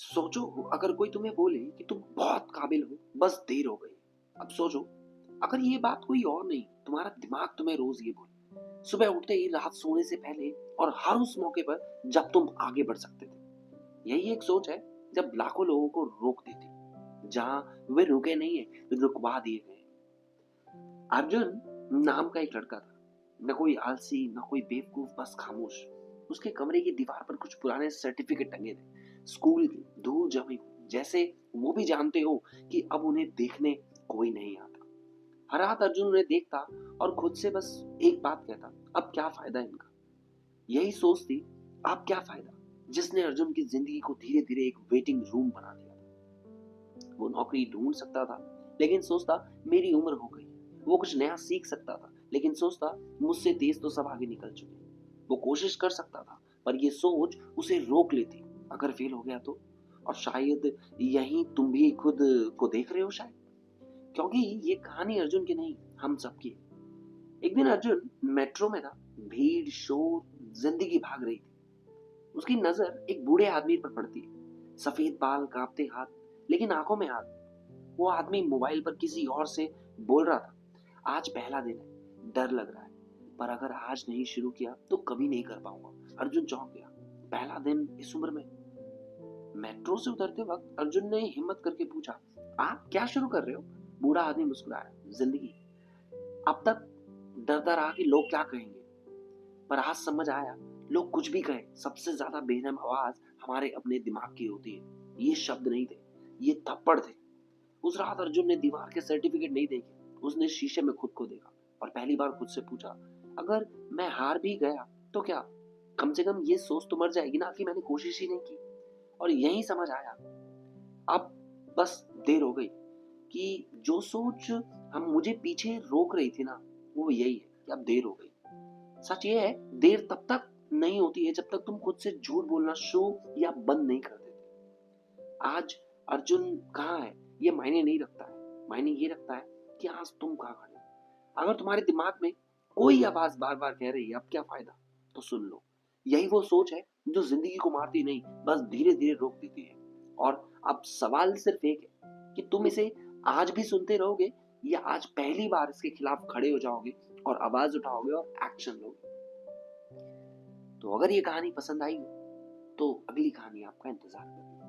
सोचो, अगर कोई तुम्हें बोले कि तुम बहुत काबिल हो, बस देर हो गई। अब सोचो, अगर ये बात कोई और नहीं, तुम्हारा दिमाग तुम्हें रोज ये बोले, सुबह उठते ही, रात सोने से पहले, और हर उस मौके पर जब तुम आगे बढ़ सकते थे। यही एक सोच है जब लाखों लोगों को रोक देती, जहां वे रुके नहीं है, रुकवा दिए गए। अर्जुन नाम का एक लड़का था, न कोई आलसी, न कोई बेवकूफ, बस खामोश। उसके कमरे की दीवार पर कुछ पुराने सर्टिफिकेट टंगे थे, स्कूल की, धूल जमी हुई, जैसे वो भी जानते हो कि अब उन्हें देखने कोई नहीं आता। हर रात अर्जुन उन्हें देखता और खुद से बस एक बात कहता, अब क्या फायदा इनका। यही सोच थी, अब क्या फायदा, जिसने अर्जुन की जिंदगी को धीरे धीरे एक वेटिंग रूम बना दिया था। वो नौकरी ढूंढ सकता था, लेकिन सोचता मेरी उम्र हो गई। वो कुछ नया सीख सकता था, लेकिन सोचता मुझसे तेज तो सब आगे निकल चुके। वो कोशिश कर सकता था, पर ये सोच उसे रोक लेती, अगर फेल हो गया तो। और शायद यही तुम भी खुद को देख रहे हो शायद, क्योंकि ये कहानी अर्जुन की नहीं, हम सबकी है। एक दिन अर्जुन मेट्रो में था, भीड़, शोर, जिंदगी भाग रही थी। उसकी नजर एक बूढ़े आदमी पर पड़ती है, सफेद बाल, कांपते हाथ, लेकिन आंखों में हाथ। वो आदमी मोबाइल पर किसी और से बोल रहा था, आज पहला दिन है, डर लग रहा है, पर अगर आज नहीं शुरू किया तो कभी नहीं कर पाऊंगा। अर्जुन चौंक गया, पहला दिन इस उम्र में। मेट्रो से उतरते वक्त अर्जुन ने हिम्मत करके पूछा, आप क्या शुरू कर रहे हो? बूढ़ा आदमी मुस्कुराया, जिंदगी। अब तक डरता रहा कि लोग क्या कहेंगे, पर आज समझ आया, लोग कुछ भी कहें, सबसे ज्यादा बेरहम आवाज हमारे अपने दिमाग की होती है। ये शब्द नहीं थे, ये थप्पड़ थे। उस रात अर्जुन ने दीवार के सर्टिफिकेट नहीं देखे, उसने शीशे में खुद को देखा और पहली बार खुद से पूछा, अगर मैं हार भी गया तो क्या? कम से कम ये सोच तो मर जाएगी ना कि मैंने कोशिश ही नहीं की। और यही समझ आया, अब बस देर हो गई, कि जो सोच हम मुझे पीछे रोक रही थी ना, वो यही है कि अब देर हो गई। सच ये है, देर तब तक नहीं होती है जब तक तुम खुद से झूठ बोलना शुरू या बंद नहीं कर देते। आज अर्जुन कहाँ है ये मायने नहीं रखता है, मायने ये रखता है कि आज तुम कहाँ खड़े हो। अगर तुम्हारे दिमाग में कोई आवाज बार बार कह रही है अब क्या फायदा, तो सुन लो, यही वो सोच है जो जिंदगी को मारती नहीं, बस धीरे धीरे रोक देती है। और अब सवाल सिर्फ एक है कि तुम इसे आज भी सुनते रहोगे, या आज पहली बार इसके खिलाफ खड़े हो जाओगे और आवाज उठाओगे और एक्शन लोगे। तो अगर ये कहानी पसंद आई हो तो अगली कहानी आपका इंतजार करें।